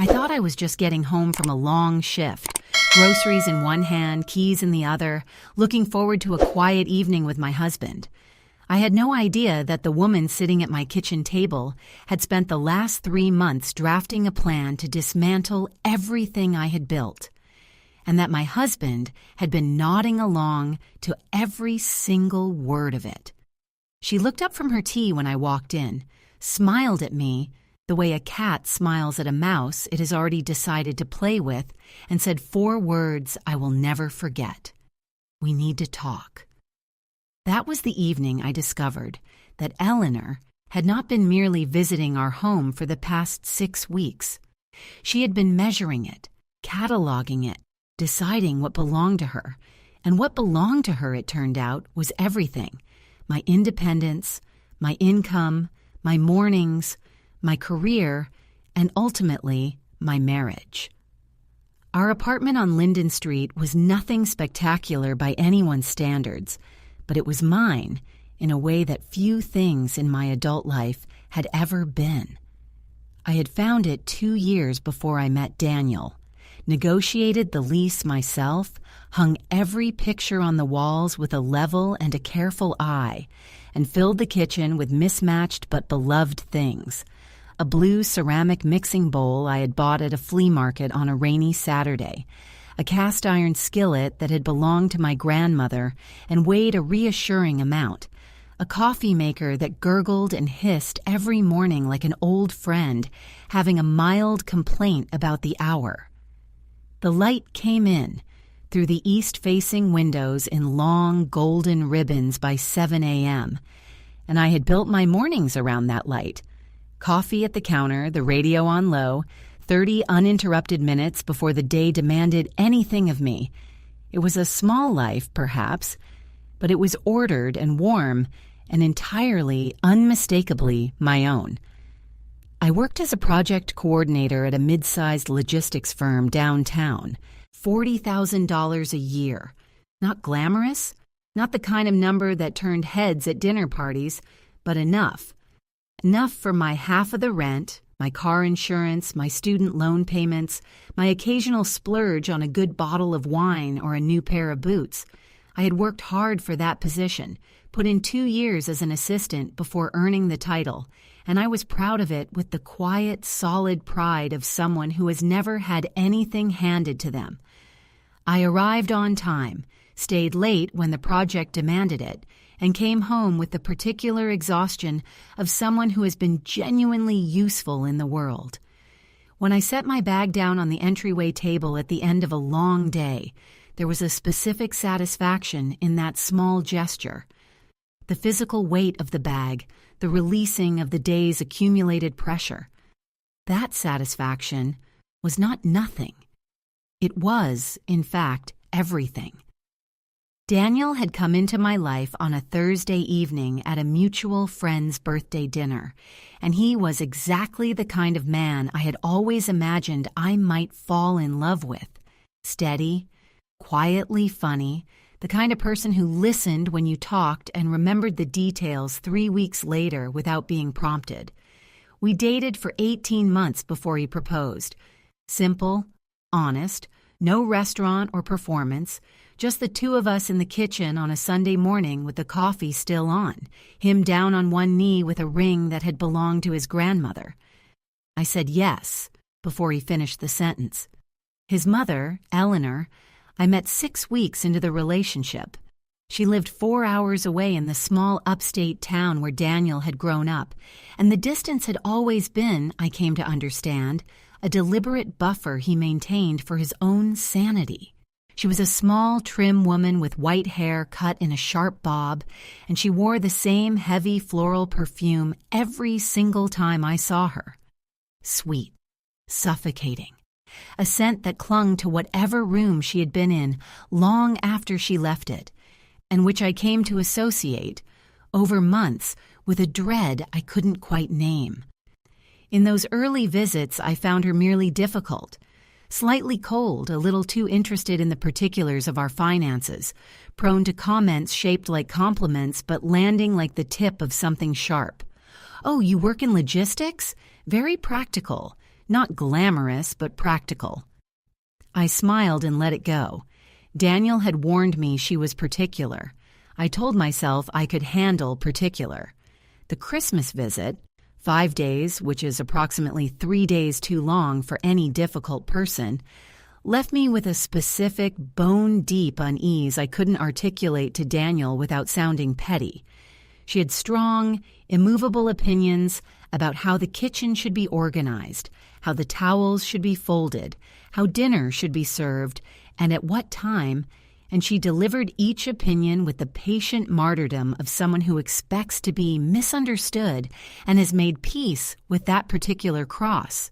I thought I was just getting home from a long shift, groceries in one hand, keys in the other, looking forward to a quiet evening with my husband. I had no idea that the woman sitting at my kitchen table had spent the last 3 months drafting a plan to dismantle everything I had built, and that my husband had been nodding along to every single word of it. She looked up from her tea when I walked in, smiled at me the way a cat smiles at a mouse it has already decided to play with, and said 4 words I will never forget. "We need to talk." That was the evening I discovered that Eleanor had not been merely visiting our home for the past 6 weeks. She had been measuring it, cataloging it, deciding what belonged to her. And what belonged to her, it turned out, was everything: my independence, my income, my mornings, my career, and ultimately, my marriage. Our apartment on Linden Street was nothing spectacular by anyone's standards, but it was mine in a way that few things in my adult life had ever been. I had found it 2 years before I met Daniel, negotiated the lease myself, hung every picture on the walls with a level and a careful eye, and filled the kitchen with mismatched but beloved things: a blue ceramic mixing bowl I had bought at a flea market on a rainy Saturday, a cast-iron skillet that had belonged to my grandmother and weighed a reassuring amount, a coffee maker that gurgled and hissed every morning like an old friend having a mild complaint about the hour. The light came in through the east-facing windows in long golden ribbons by 7 a.m., and I had built my mornings around that light. Coffee at the counter, the radio on low, 30 uninterrupted minutes before the day demanded anything of me. It was a small life, perhaps, but it was ordered and warm and entirely, unmistakably my own. I worked as a project coordinator at a mid-sized logistics firm downtown, $40,000 a year. Not glamorous, not the kind of number that turned heads at dinner parties, but enough. Enough for my half of the rent, my car insurance, my student loan payments, my occasional splurge on a good bottle of wine or a new pair of boots. I had worked hard for that position, put in 2 years as an assistant before earning the title, and I was proud of it with the quiet, solid pride of someone who has never had anything handed to them. I arrived on time, stayed late when the project demanded it, and came home with the particular exhaustion of someone who has been genuinely useful in the world. When I set my bag down on the entryway table at the end of a long day, there was a specific satisfaction in that small gesture. The physical weight of the bag, the releasing of the day's accumulated pressure. That satisfaction was not nothing. It was, in fact, everything. Daniel had come into my life on a Thursday evening at a mutual friend's birthday dinner, and he was exactly the kind of man I had always imagined I might fall in love with. Steady, quietly funny, the kind of person who listened when you talked and remembered the details 3 weeks later without being prompted. We dated for 18 months before he proposed. Simple, honest, no restaurant or performance, just the 2 of us in the kitchen on a Sunday morning with the coffee still on, him down on one knee with a ring that had belonged to his grandmother. I said yes before he finished the sentence. His mother, Eleanor, I met 6 weeks into the relationship. She lived 4 hours away in the small upstate town where Daniel had grown up, and the distance had always been, I came to understand, a deliberate buffer he maintained for his own sanity. She was a small, trim woman with white hair cut in a sharp bob, and she wore the same heavy floral perfume every single time I saw her. Sweet, suffocating, a scent that clung to whatever room she had been in long after she left it, and which I came to associate, over months, with a dread I couldn't quite name. In those early visits, I found her merely difficult, slightly cold, a little too interested in the particulars of our finances, prone to comments shaped like compliments but landing like the tip of something sharp. "Oh, you work in logistics? Very practical. not glamorous but practical. I smiled and let it go. Daniel had warned me she was particular. I told myself I could handle particular. The Christmas visit, 5 days, which is approximately 3 days too long for any difficult person, left me with a specific, bone-deep unease I couldn't articulate to Daniel without sounding petty. She had strong, immovable opinions about how the kitchen should be organized, how the towels should be folded, how dinner should be served, and at what time, and she delivered each opinion with the patient martyrdom of someone who expects to be misunderstood and has made peace with that particular cross.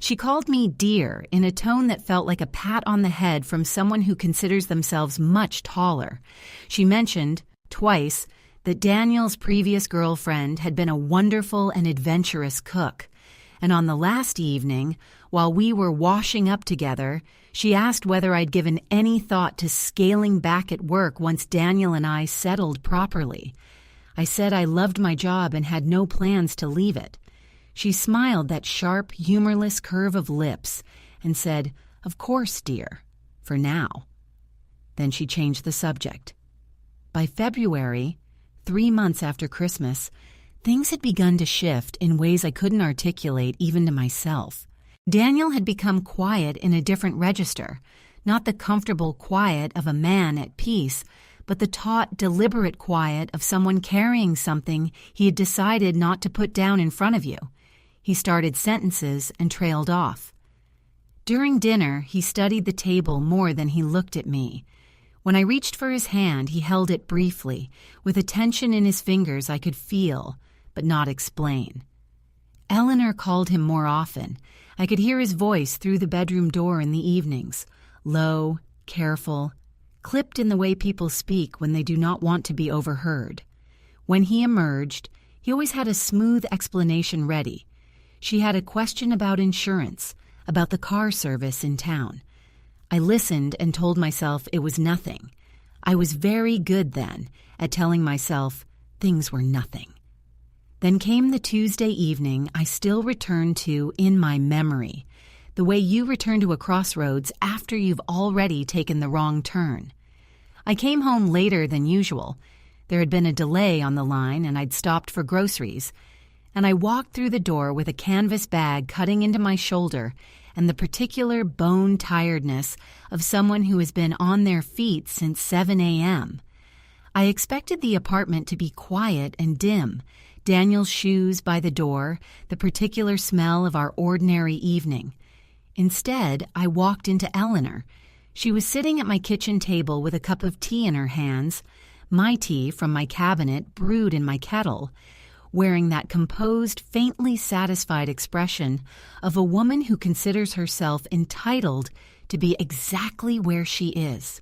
She called me dear in a tone that felt like a pat on the head from someone who considers themselves much taller. She mentioned, twice, that Daniel's previous girlfriend had been a wonderful and adventurous cook. And on the last evening, while we were washing up together, she asked whether I'd given any thought to scaling back at work once Daniel and I settled properly. I said I loved my job and had no plans to leave it. She smiled that sharp, humorless curve of lips and said, "Of course, dear, for now." Then she changed the subject. By February, 3 months after Christmas, things had begun to shift in ways I couldn't articulate even to myself. Daniel had become quiet in a different register, not the comfortable quiet of a man at peace, but the taut, deliberate quiet of someone carrying something he had decided not to put down in front of you. He started sentences and trailed off. During dinner, he studied the table more than he looked at me. When I reached for his hand, he held it briefly, with a tension in his fingers I could feel, but not explain. Eleanor called him more often. I could hear his voice through the bedroom door in the evenings, low, careful, clipped in the way people speak when they do not want to be overheard. When he emerged, he always had a smooth explanation ready. She had a question about insurance, about the car service in town. I listened and told myself it was nothing. I was very good then at telling myself things were nothing. Then came the Tuesday evening I still return to in my memory, the way you return to a crossroads after you've already taken the wrong turn. I came home later than usual. There had been a delay on the line and I'd stopped for groceries, and I walked through the door with a canvas bag cutting into my shoulder and the particular bone tiredness of someone who has been on their feet since 7 a.m. I expected the apartment to be quiet and dim, Daniel's shoes by the door, the particular smell of our ordinary evening. Instead, I walked into Eleanor. She was sitting at my kitchen table with a cup of tea in her hands, my tea from my cabinet brewed in my kettle, wearing that composed, faintly satisfied expression of a woman who considers herself entitled to be exactly where she is.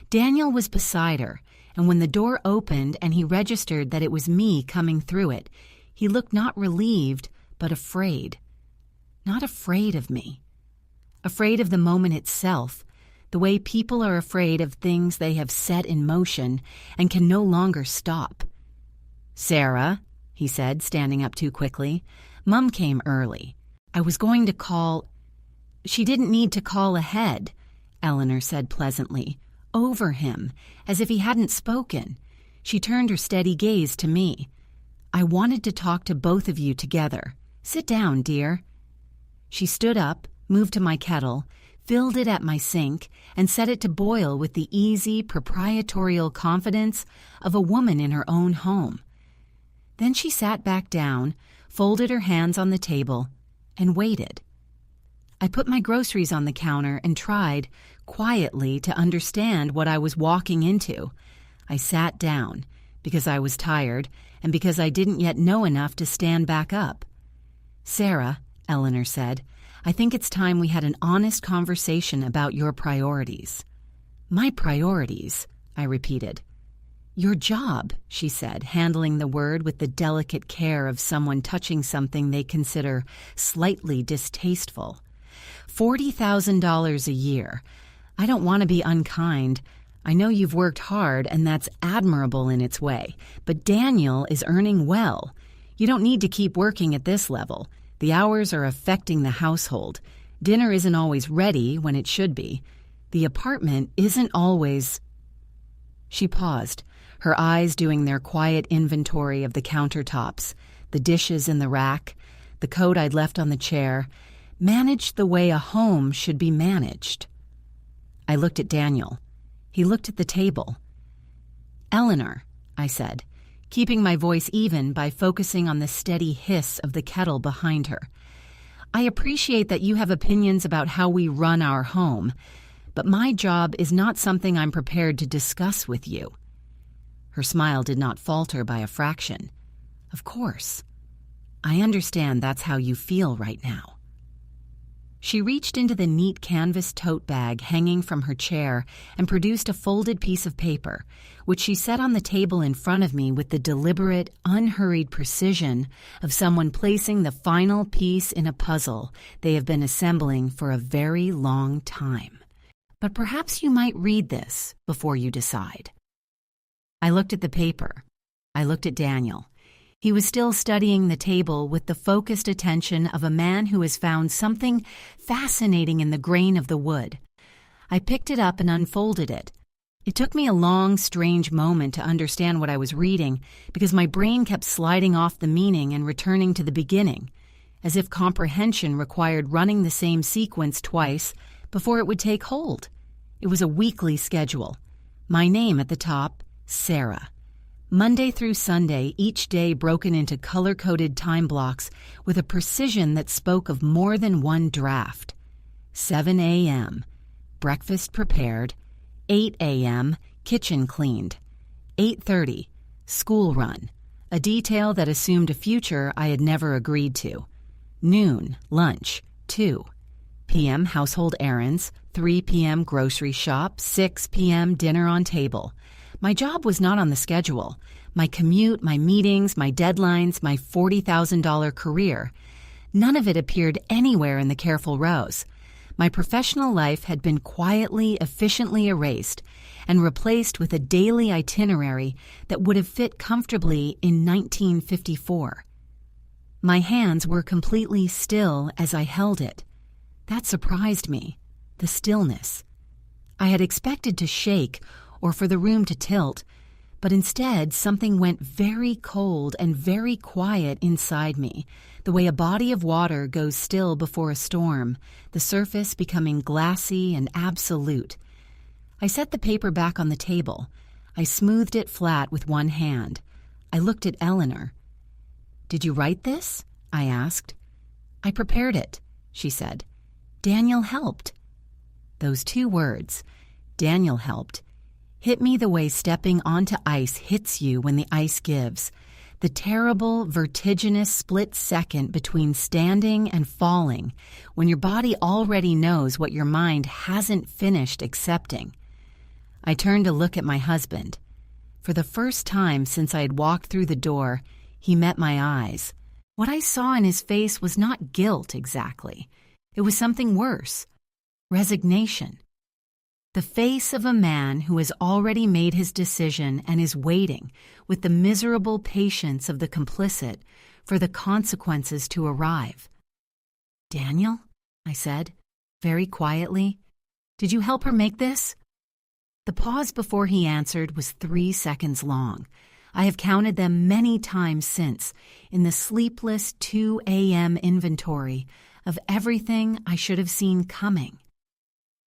Daniel was beside her, and when the door opened and he registered that it was me coming through it, he looked not relieved, but afraid. Not afraid of me. Afraid of the moment itself, the way people are afraid of things they have set in motion and can no longer stop. "Sarah," he said, standing up too quickly, "Mum came early. I was going to call—" "She didn't need to call ahead," Eleanor said pleasantly, over him, as if he hadn't spoken. She turned her steady gaze to me. "I wanted to talk to both of you together. Sit down, dear." She stood up, moved to my kettle, filled it at my sink, and set it to boil with the easy, proprietorial confidence of a woman in her own home. Then she sat back down, folded her hands on the table, and waited. I put my groceries on the counter and tried, quietly, to understand what I was walking into. I sat down, because I was tired, and because I didn't yet know enough to stand back up. "Sarah," Eleanor said, "I think it's time we had an honest conversation about your priorities." "My priorities," I repeated. "Your job," she said, handling the word with the delicate care of someone touching something they consider slightly distasteful. $40,000 a year. I don't want to be unkind. I know you've worked hard, and that's admirable in its way. But Daniel is earning well. You don't need to keep working at this level. The hours are affecting the household. Dinner isn't always ready when it should be. The apartment isn't always—" She paused, her eyes doing their quiet inventory of the countertops, the dishes in the rack, the coat I'd left on the chair, managed the way a home should be managed. I looked at Daniel. He looked at the table. "Eleanor," I said, keeping my voice even by focusing on the steady hiss of the kettle behind her. "I appreciate that you have opinions about how we run our home, but my job is not something I'm prepared to discuss with you." Her smile did not falter by a fraction. "Of course. I understand that's how you feel right now." She reached into the neat canvas tote bag hanging from her chair and produced a folded piece of paper, which she set on the table in front of me with the deliberate, unhurried precision of someone placing the final piece in a puzzle they have been assembling for a very long time. "But perhaps you might read this before you decide." I looked at the paper. I looked at Daniel. He was still studying the table with the focused attention of a man who has found something fascinating in the grain of the wood. I picked it up and unfolded it. It took me a long, strange moment to understand what I was reading because my brain kept sliding off the meaning and returning to the beginning, as if comprehension required running the same sequence twice before it would take hold. It was a weekly schedule. My name at the top, Sarah. Monday through Sunday, each day broken into color-coded time blocks with a precision that spoke of more than one draft. 7 a.m., breakfast prepared. 8 a.m., kitchen cleaned. 8:30, school run, a detail that assumed a future I had never agreed to. Noon, lunch. 2 p.m., household errands. 3 p.m., grocery shop. 6 p.m., dinner on table. My job was not on the schedule. My commute, my meetings, my deadlines, my $40,000 career. None of it appeared anywhere in the careful rows. My professional life had been quietly, efficiently erased and replaced with a daily itinerary that would have fit comfortably in 1954. My hands were completely still as I held it. That surprised me, the stillness. I had expected to shake or for the room to tilt, but instead something went very cold and very quiet inside me, the way a body of water goes still before a storm, the surface becoming glassy and absolute. I set the paper back on the table. I smoothed it flat with one hand. I looked at Eleanor. "Did you write this?" I asked. "I prepared it," she said. "Daniel helped." Those two words, "Daniel helped," hit me the way stepping onto ice hits you when the ice gives. The terrible, vertiginous split second between standing and falling, when your body already knows what your mind hasn't finished accepting. I turned to look at my husband. For the first time since I had walked through the door, he met my eyes. What I saw in his face was not guilt exactly. It was something worse. Resignation. The face of a man who has already made his decision and is waiting, with the miserable patience of the complicit, for the consequences to arrive. "Daniel," I said, very quietly, "did you help her make this?" The pause before he answered was 3 seconds long. I have counted them many times since, in the sleepless 2 a.m. inventory of everything I should have seen coming.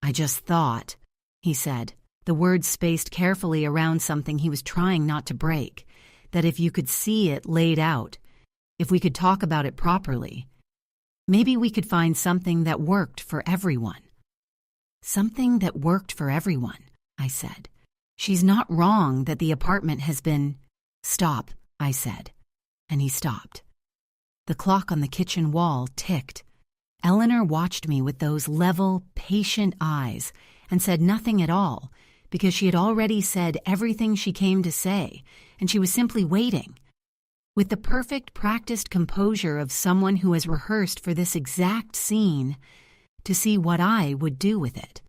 "I just thought," he said, the words spaced carefully around something he was trying not to break, "that if you could see it laid out, if we could talk about it properly, maybe we could find something that worked for everyone." "Something that worked for everyone," I said. "She's not wrong that the apartment has been—" "Stop," I said, and he stopped. The clock on the kitchen wall ticked. Eleanor watched me with those level, patient eyes and said nothing at all, because she had already said everything she came to say, and she was simply waiting, with the perfect practiced composure of someone who has rehearsed for this exact scene, to see what I would do with it.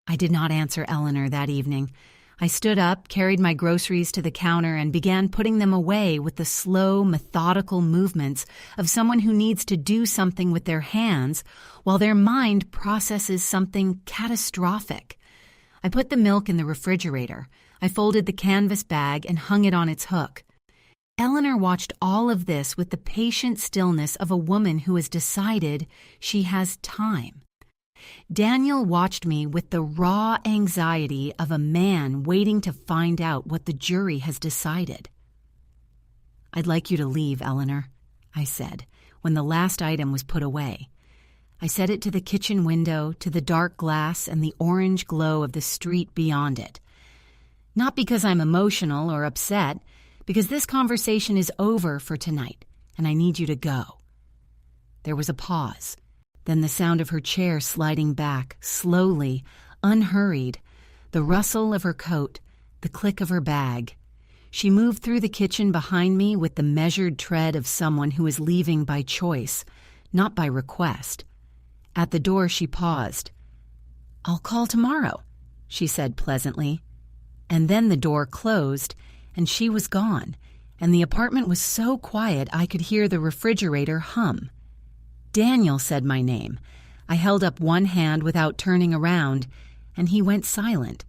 I did not answer Eleanor that evening. I stood up, carried my groceries to the counter, and began putting them away with the slow, methodical movements of someone who needs to do something with their hands while their mind processes something catastrophic. I put the milk in the refrigerator. I folded the canvas bag and hung it on its hook. Eleanor watched all of this with the patient stillness of a woman who has decided she has time. Daniel watched me with the raw anxiety of a man waiting to find out what the jury has decided. "I'd like you to leave, Eleanor," I said, when the last item was put away. I set it to the kitchen window, to the dark glass and the orange glow of the street beyond it. Not because I'm emotional or upset, because this conversation is over for tonight, and I need you to go. There was a pause. Then the sound of her chair sliding back, slowly, unhurried, the rustle of her coat, the click of her bag. She moved through the kitchen behind me with the measured tread of someone who is leaving by choice, not by request. At the door she paused. "I'll call tomorrow," she said pleasantly. And then the door closed, and she was gone, and the apartment was so quiet I could hear the refrigerator hum. "Daniel," said my name. I held up one hand without turning around, and he went silent.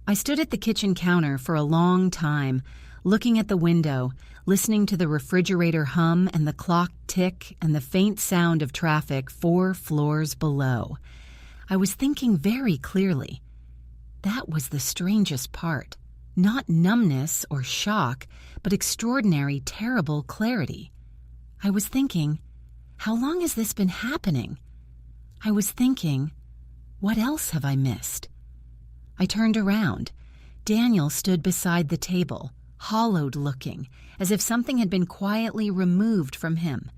I stood at the kitchen counter for a long time, looking at the window, listening to the refrigerator hum and the clock tick and the faint sound of traffic 4 floors below. I was thinking very clearly. That was the strangest part. Not numbness or shock, but extraordinary, terrible clarity. I was thinking, how long has this been happening? I was thinking, what else have I missed? I turned around. Daniel stood beside the table, hollowed-looking, as if something had been quietly removed from him.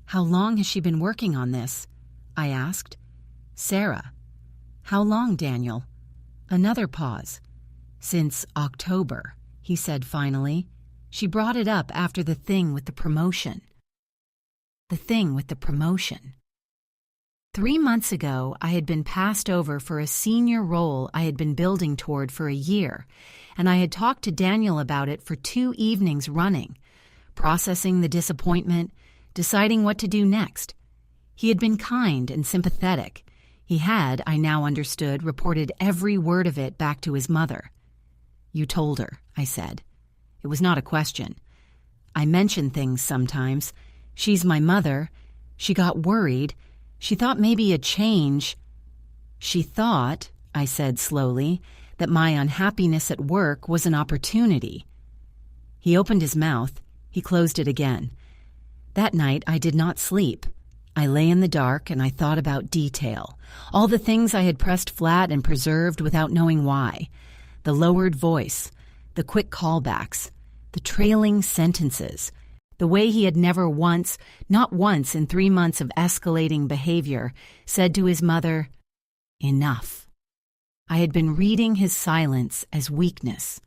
"How long has she been working on this?" I asked. "Sarah." "How long, Daniel?" Another pause. "Since October," he said finally. "She brought it up after the thing with the promotion." The thing with the promotion. 3 months ago, I had been passed over for a senior role I had been building toward for a year, and I had talked to Daniel about it for 2 evenings running, processing the disappointment, deciding what to do next. He had been kind and sympathetic. He had, I now understood, reported every word of it back to his mother. "You told her," I said. It was not a question. "I mention things sometimes. She's my mother. She got worried. She thought maybe a change." "She thought," I said slowly, "that my unhappiness at work was an opportunity." He opened his mouth. He closed it again. That night I did not sleep. I lay in the dark and I thought about detail, all the things I had pressed flat and preserved without knowing why. The lowered voice, the quick callbacks, the trailing sentences, the way he had never once, not once in 3 months of escalating behavior, said to his mother, "Enough." I had been reading his silence as weakness.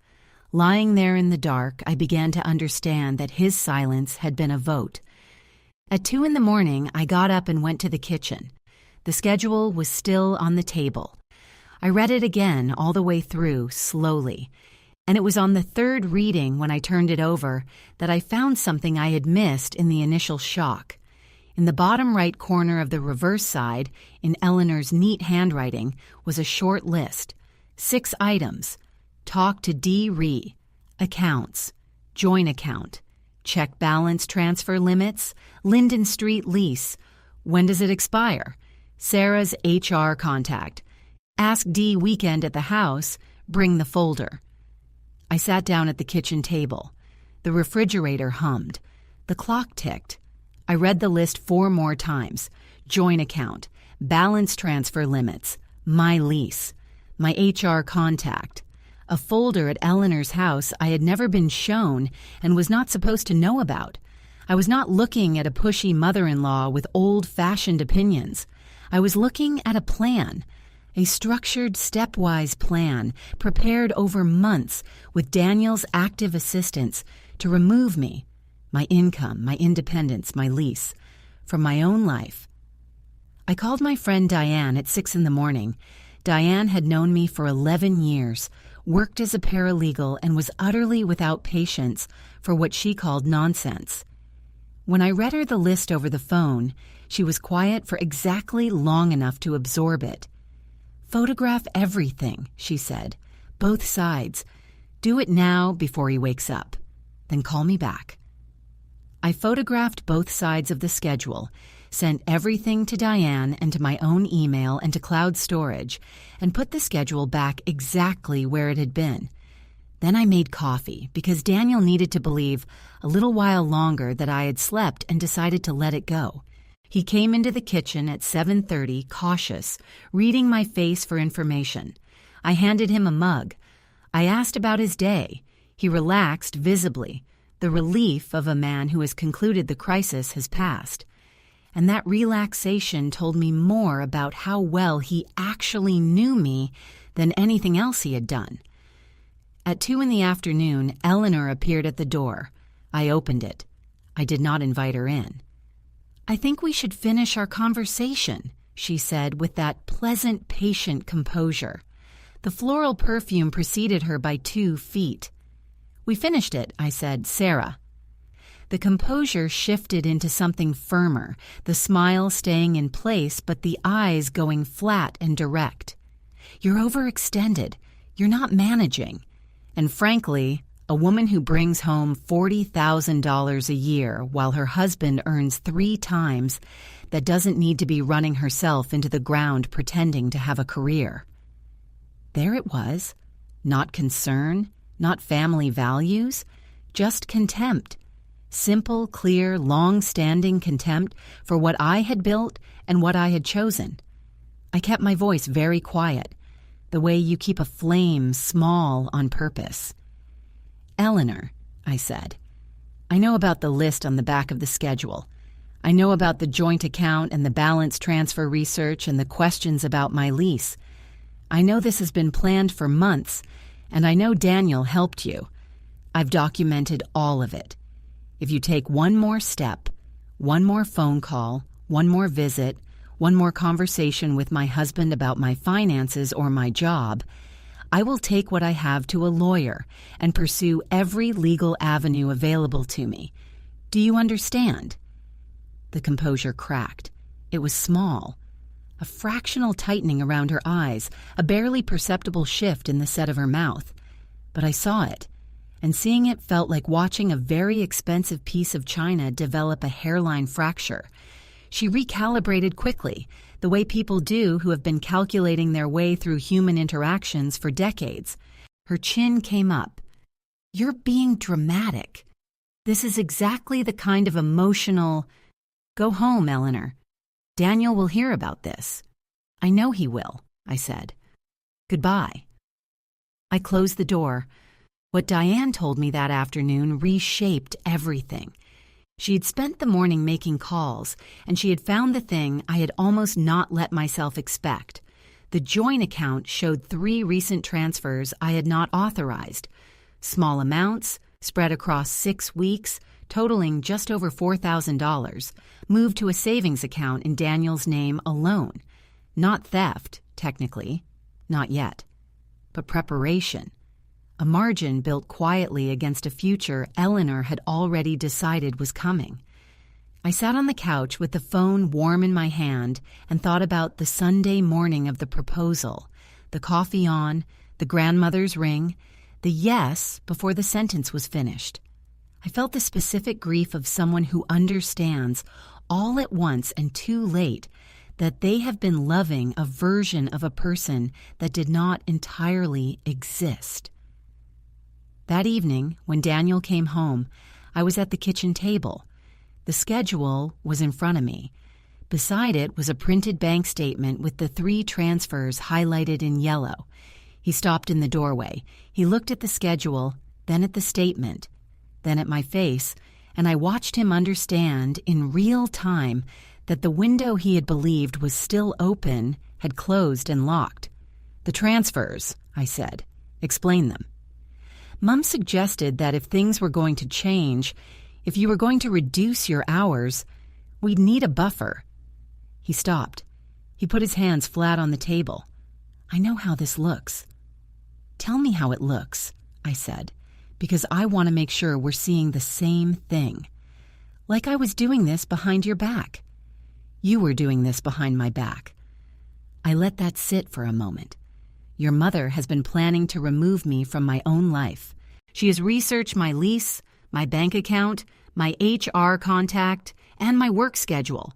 Lying there in the dark, I began to understand that his silence had been a vote. At 2 a.m, I got up and went to the kitchen. The schedule was still on the table. I read it again all the way through, slowly, and it was on the 3rd reading when I turned it over that I found something I had missed in the initial shock. In the bottom right corner of the reverse side, in Eleanor's neat handwriting, was a short list. 6 items. Talk to D. Ree. Accounts. Joint account. Check balance transfer limits. Linden Street lease. When does it expire? Sarah's HR contact. Ask D weekend at the house. Bring the folder. I sat down at the kitchen table. The refrigerator hummed. The clock ticked. I read the list 4 more times. Joint account. Balance transfer limits. My lease. My HR contact. A folder at Eleanor's house I had never been shown and was not supposed to know about. I was not looking at a pushy mother-in-law with old-fashioned opinions. I was looking at a plan, a structured, stepwise plan prepared over months with Daniel's active assistance to remove me, my income, my independence, my lease, from my own life. I called my friend Diane at 6 a.m. Diane had known me for 11 years, worked as a paralegal, and was utterly without patience for what she called nonsense. When I read her the list over the phone, she was quiet for exactly long enough to absorb it. "Photograph everything," she said. "Both sides. Do it now before he wakes up. Then call me back." I photographed both sides of the schedule, sent everything to Diane and to my own email and to cloud storage, and put the schedule back exactly where it had been. Then I made coffee because Daniel needed to believe a little while longer that I had slept and decided to let it go. He came into the kitchen at 7:30, cautious, reading my face for information. I handed him a mug. I asked about his day. He relaxed visibly, the relief of a man who has concluded the crisis has passed. And that relaxation told me more about how well he actually knew me than anything else he had done. At 2 in the afternoon, Eleanor appeared at the door. I opened it. I did not invite her in. "I think we should finish our conversation," she said with that pleasant, patient composure. The floral perfume preceded her by 2 feet. "We finished it," I said. "Sarah." The composure shifted into something firmer, the smile staying in place but the eyes going flat and direct. "You're overextended. You're not managing. And frankly, a woman who brings home $40,000 a year while her husband earns 3 times that doesn't need to be running herself into the ground pretending to have a career." There it was. Not concern, not family values, just contempt. Simple, clear, long-standing contempt for what I had built and what I had chosen. I kept my voice very quiet, the way you keep a flame small on purpose. "Eleanor," I said, "I know about the list on the back of the schedule. I know about the joint account and the balance transfer research and the questions about my lease. I know this has been planned for months, and I know Daniel helped you. I've documented all of it. If you take one more step, one more phone call, one more visit, one more conversation with my husband about my finances or my job, I will take what I have to a lawyer and pursue every legal avenue available to me. Do you understand?" The composure cracked. It was small. A fractional tightening around her eyes, a barely perceptible shift in the set of her mouth. But I saw it, and seeing it felt like watching a very expensive piece of china develop a hairline fracture. She recalibrated quickly, the way people do who have been calculating their way through human interactions for decades. Her chin came up. "You're being dramatic. This is exactly the kind of emotional—" "Go home, Eleanor. Daniel will hear about this." "I know he will," I said. "Goodbye." I closed the door. What Diane told me that afternoon reshaped everything. She had spent the morning making calls, and she had found the thing I had almost not let myself expect. The joint account showed 3 recent transfers I had not authorized. Small amounts, spread across 6 weeks, totaling just over $4,000, moved to a savings account in Daniel's name alone. Not theft, technically. Not yet. But preparation. A margin built quietly against a future Eleanor had already decided was coming. I sat on the couch with the phone warm in my hand and thought about the Sunday morning of the proposal, the coffee on, the grandmother's ring, the yes before the sentence was finished. I felt the specific grief of someone who understands, all at once and too late, that they have been loving a version of a person that did not entirely exist. That evening, when Daniel came home, I was at the kitchen table. The schedule was in front of me. Beside it was a printed bank statement with the 3 transfers highlighted in yellow. He stopped in the doorway. He looked at the schedule, then at the statement, then at my face, and I watched him understand in real time that the window he had believed was still open had closed and locked. "The transfers," I said. "Explain them." Mom suggested that if things were going to change, if you were going to reduce your hours, we'd need a buffer. He stopped. He put his hands flat on the table. "I know how this looks." "Tell me how it looks," I said, "because I want to make sure we're seeing the same thing. Like I was doing this behind your back. You were doing this behind my back." I let that sit for a moment. "Your mother has been planning to remove me from my own life. She has researched my lease, my bank account, my HR contact, and my work schedule.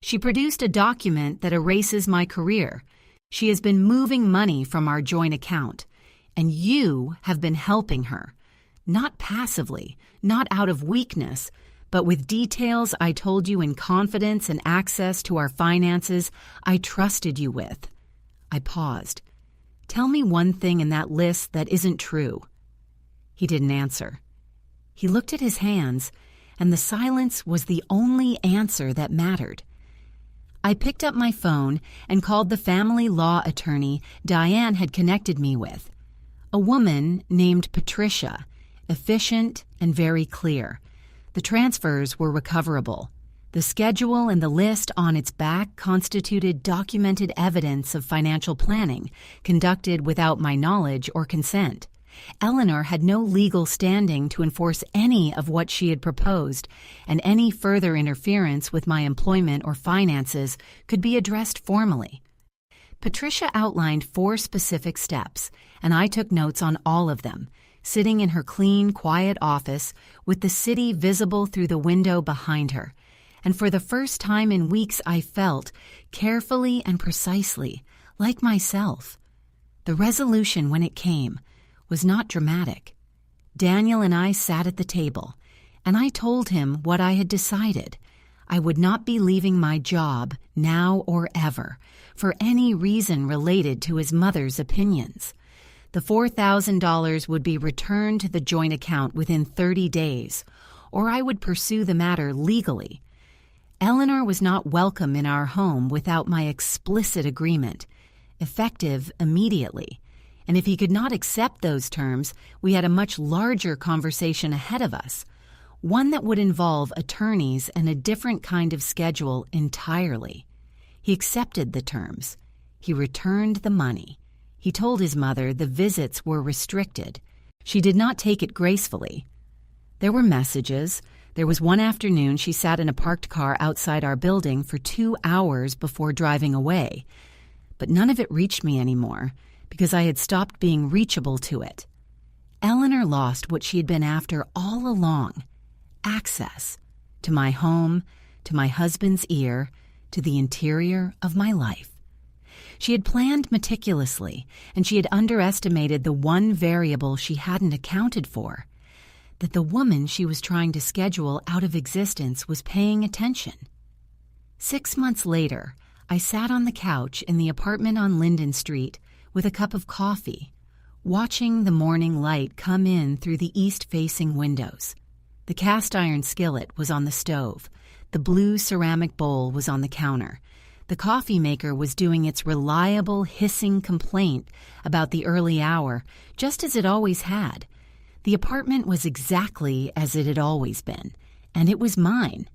She produced a document that erases my career. She has been moving money from our joint account. And you have been helping her. Not passively, not out of weakness, but with details I told you in confidence and access to our finances I trusted you with." I paused. "Tell me one thing in that list that isn't true." He didn't answer. He looked at his hands, and the silence was the only answer that mattered. I picked up my phone and called the family law attorney Diane had connected me with. A woman named Patricia, efficient and very clear. The transfers were recoverable. The schedule and the list on its back constituted documented evidence of financial planning conducted without my knowledge or consent. Eleanor had no legal standing to enforce any of what she had proposed, and any further interference with my employment or finances could be addressed formally. Patricia outlined 4 specific steps, and I took notes on all of them, sitting in her clean, quiet office with the city visible through the window behind her. And for the first time in weeks I felt, carefully and precisely, like myself. The resolution, when it came, was not dramatic. Daniel and I sat at the table, and I told him what I had decided. I would not be leaving my job, now or ever, for any reason related to his mother's opinions. The $4,000 would be returned to the joint account within 30 days, or I would pursue the matter legally. Eleanor was not welcome in our home without my explicit agreement, effective immediately. And if he could not accept those terms, we had a much larger conversation ahead of us, one that would involve attorneys and a different kind of schedule entirely. He accepted the terms. He returned the money. He told his mother the visits were restricted. She did not take it gracefully. There were messages. There was one afternoon she sat in a parked car outside our building for 2 hours before driving away. But none of it reached me anymore, because I had stopped being reachable to it. Eleanor lost what she had been after all along: access to my home, to my husband's ear, to the interior of my life. She had planned meticulously, and she had underestimated the one variable she hadn't accounted for: that the woman she was trying to schedule out of existence was paying attention. 6 months later, I sat on the couch in the apartment on Linden Street with a cup of coffee, watching the morning light come in through the east-facing windows. The cast-iron skillet was on the stove. The blue ceramic bowl was on the counter. The coffee maker was doing its reliable hissing complaint about the early hour, just as it always had. The apartment was exactly as it had always been, and it was mine.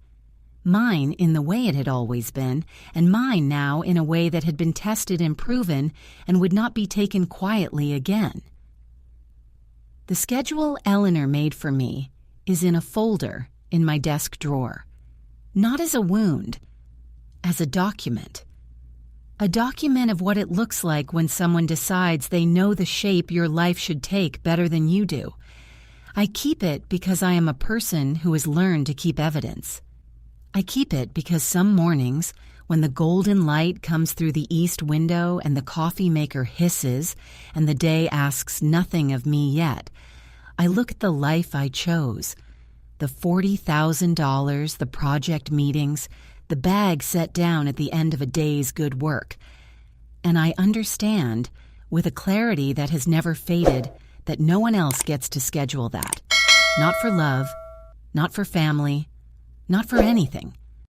Mine in the way it had always been, and mine now in a way that had been tested and proven and would not be taken quietly again. The schedule Eleanor made for me is in a folder in my desk drawer, not as a wound, as a document. A document of what it looks like when someone decides they know the shape your life should take better than you do. I keep it because I am a person who has learned to keep evidence. I keep it because some mornings, when the golden light comes through the east window and the coffee maker hisses and the day asks nothing of me yet, I look at the life I chose: the $40,000, the project meetings, the bag set down at the end of a day's good work. And I understand, with a clarity that has never faded, that no one else gets to schedule that. Not for love, not for family, not for anything.